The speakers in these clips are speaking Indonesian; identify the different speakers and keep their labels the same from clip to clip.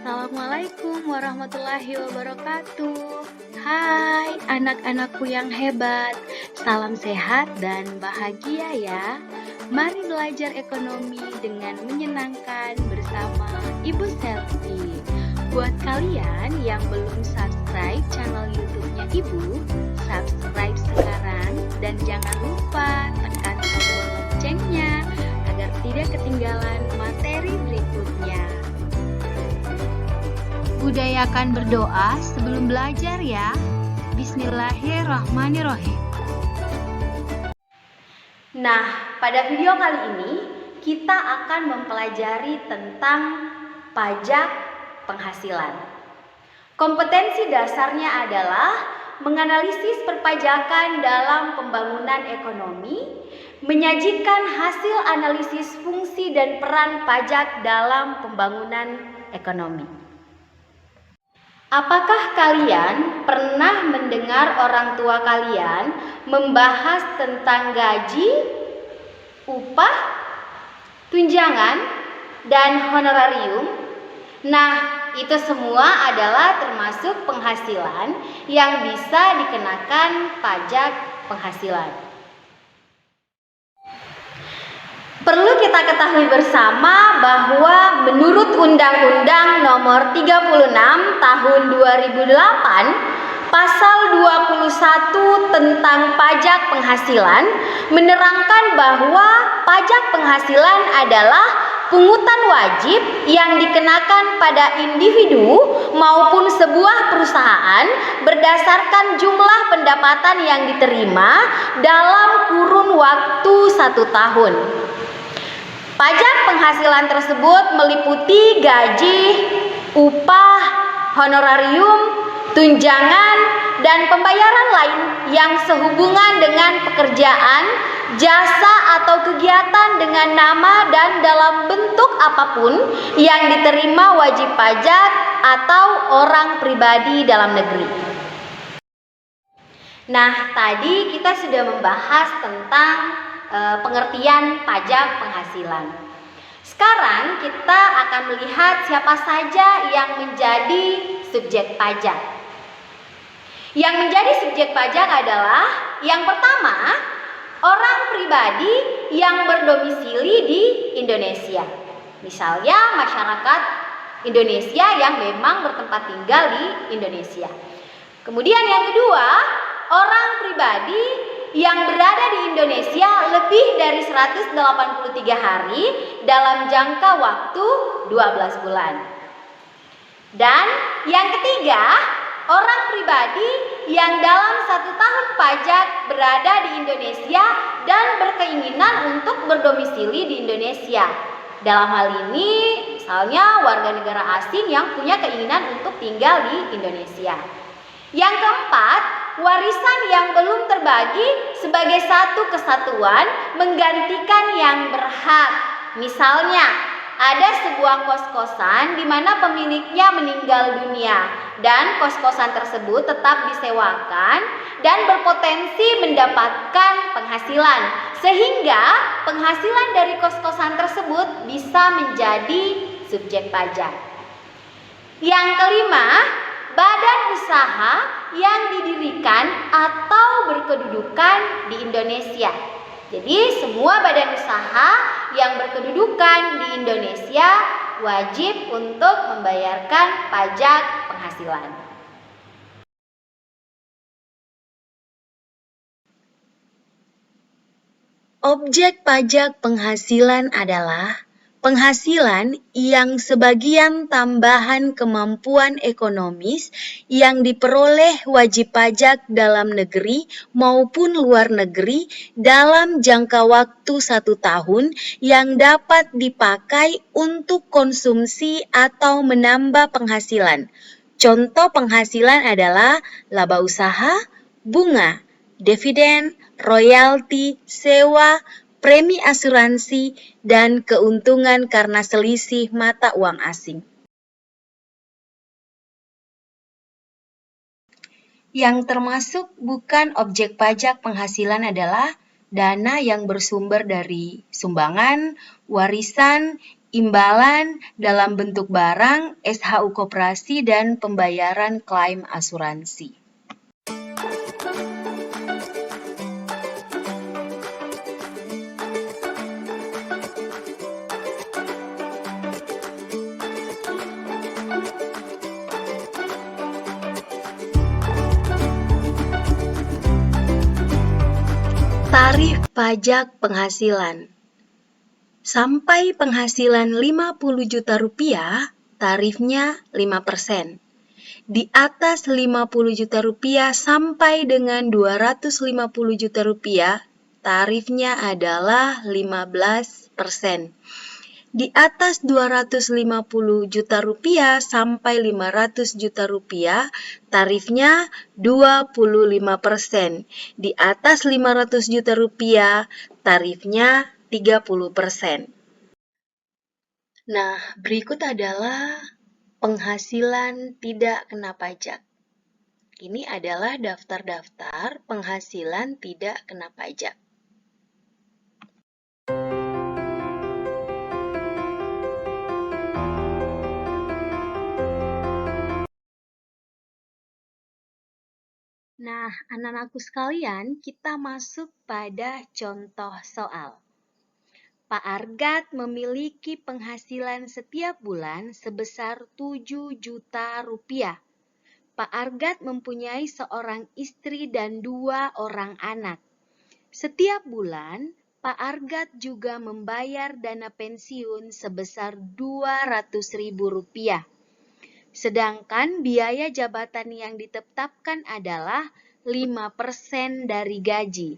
Speaker 1: Assalamualaikum warahmatullahi wabarakatuh. Hai anak-anakku yang hebat, salam sehat dan bahagia ya. Mari belajar ekonomi dengan menyenangkan bersama Ibu Selfie. Buat kalian yang belum subscribe channel YouTube-nya Ibu, subscribe sekarang dan jangan lupa tekan tombol loncengnya agar tidak ketinggalan materi berikutnya. Budayakan berdoa sebelum belajar ya. Bismillahirrahmanirrahim. Nah, pada video kali ini kita akan mempelajari tentang pajak penghasilan. Kompetensi dasarnya adalah menganalisis perpajakan dalam pembangunan ekonomi, menyajikan hasil analisis fungsi dan peran pajak dalam pembangunan ekonomi. Apakah kalian pernah mendengar orang tua kalian membahas tentang gaji, upah, tunjangan, dan honorarium? Nah, itu semua adalah termasuk penghasilan yang bisa dikenakan pajak penghasilan. Perlu kita ketahui bersama bahwa menurut Undang-Undang Nomor 36 Tahun 2008 Pasal 21 tentang pajak penghasilan menerangkan bahwa pajak penghasilan adalah pungutan wajib yang dikenakan pada individu maupun sebuah perusahaan berdasarkan jumlah pendapatan yang diterima dalam kurun waktu 1 tahun. Pajak penghasilan tersebut meliputi gaji, upah, honorarium, tunjangan, dan pembayaran lain yang sehubungan dengan pekerjaan, jasa atau kegiatan dengan nama dan dalam bentuk apapun yang diterima wajib pajak atau orang pribadi dalam negeri. Nah, tadi kita sudah membahas tentang pengertian pajak penghasilan. Sekarang kita akan melihat siapa saja yang menjadi subjek pajak. Yang menjadi subjek pajak adalah yang pertama, orang pribadi yang berdomisili di Indonesia. Misalnya masyarakat Indonesia yang memang bertempat tinggal di Indonesia. Kemudian yang kedua, orang pribadi yang berada di Indonesia lebih dari 183 hari dalam jangka waktu 12 bulan. Dan yang ketiga, orang pribadi yang dalam 1 tahun pajak berada di Indonesia dan berkeinginan untuk berdomisili di Indonesia. Dalam hal ini, misalnya warga negara asing yang punya keinginan untuk tinggal di Indonesia. Yang keempat, warisan yang belum terbagi sebagai satu kesatuan menggantikan yang berhak. Misalnya, ada sebuah kos-kosan di mana pemiliknya meninggal dunia dan kos-kosan tersebut tetap disewakan dan berpotensi mendapatkan penghasilan, sehingga penghasilan dari kos-kosan tersebut bisa menjadi subjek pajak. Yang kelima, badan usaha yang didirikan atau berkedudukan di Indonesia. Jadi semua badan usaha yang berkedudukan di Indonesia wajib untuk membayarkan pajak penghasilan. Objek pajak penghasilan adalah penghasilan yang sebagian tambahan kemampuan ekonomis yang diperoleh wajib pajak dalam negeri maupun luar negeri dalam jangka waktu 1 tahun yang dapat dipakai untuk konsumsi atau menambah penghasilan. Contoh penghasilan adalah laba usaha, bunga, dividen, royalti, sewa, premi asuransi, dan keuntungan karena selisih mata uang asing. Yang termasuk bukan objek pajak penghasilan adalah dana yang bersumber dari sumbangan, warisan, imbalan dalam bentuk barang, SHU koperasi, dan pembayaran klaim asuransi. Tarif pajak penghasilan. Sampai penghasilan 50 juta rupiah, tarifnya 5%. Di atas 50 juta rupiah sampai dengan 250 juta rupiah, tarifnya adalah 15%. Di atas 250 juta rupiah sampai 500 juta rupiah, tarifnya 25%. Di atas 500 juta rupiah, tarifnya 30%. Nah, berikut adalah penghasilan tidak kena pajak. Ini adalah daftar-daftar penghasilan tidak kena pajak. Nah, anak-anakku sekalian, kita masuk pada contoh soal. Pak Argat memiliki penghasilan setiap bulan sebesar 7 juta rupiah. Pak Argat mempunyai seorang istri dan 2 orang anak. Setiap bulan, Pak Argat juga membayar dana pensiun sebesar 200.000 rupiah. Sedangkan biaya jabatan yang ditetapkan adalah 5% dari gaji.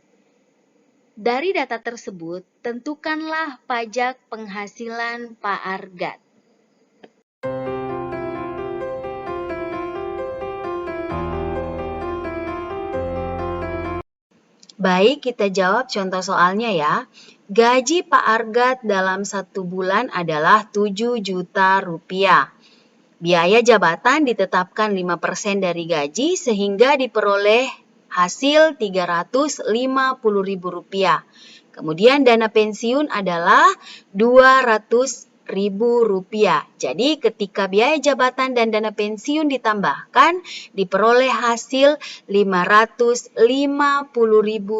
Speaker 1: Dari data tersebut, tentukanlah pajak penghasilan Pak Argat. Baik, kita jawab contoh soalnya ya. Gaji Pak Argat dalam 1 bulan adalah 7 juta rupiah. Biaya jabatan ditetapkan 5% dari gaji sehingga diperoleh hasil 350.000 rupiah. Kemudian dana pensiun adalah 200.000 rupiah. Jadi ketika biaya jabatan dan dana pensiun ditambahkan, diperoleh hasil 550.000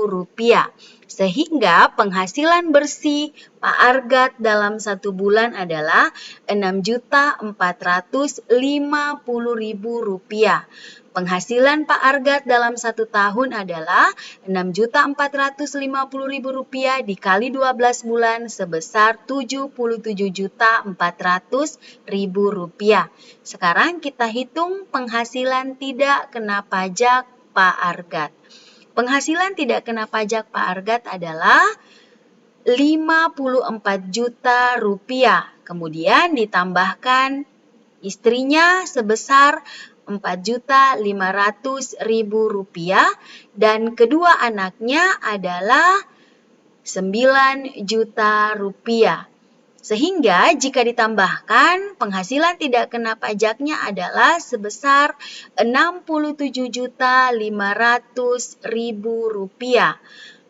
Speaker 1: rupiah. Sehingga penghasilan bersih Pak Argat dalam 1 bulan adalah 6.450.000 rupiah. Penghasilan Pak Argat dalam 1 tahun adalah 6.450.000 rupiah dikali 12 bulan sebesar 77.400.000 rupiah. Sekarang kita hitung penghasilan tidak kena pajak Pak Argat. Penghasilan tidak kena pajak Pak Argat adalah 54 juta rupiah. Kemudian ditambahkan istrinya sebesar 4.500.000 rupiah dan kedua anaknya adalah 9 juta rupiah. Sehingga jika ditambahkan penghasilan tidak kena pajaknya adalah sebesar 67.500.000 rupiah.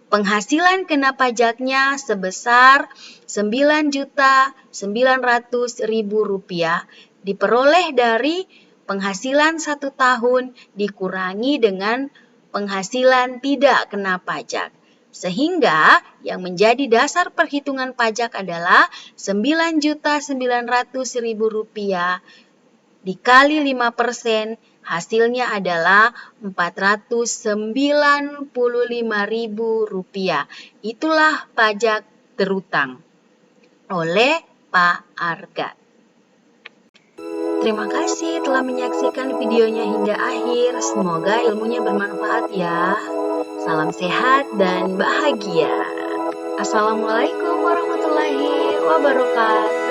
Speaker 1: Penghasilan kena pajaknya sebesar 9.900.000 rupiah diperoleh dari penghasilan 1 tahun dikurangi dengan penghasilan tidak kena pajak. Sehingga yang menjadi dasar perhitungan pajak adalah 9.900.000 rupiah dikali 5%, hasilnya adalah 495.000 rupiah. Itulah pajak terutang oleh Pak Argat. Terima kasih telah menyaksikan videonya hingga akhir. Semoga ilmunya bermanfaat ya. Salam sehat dan bahagia. Assalamualaikum warahmatullahi wabarakatuh.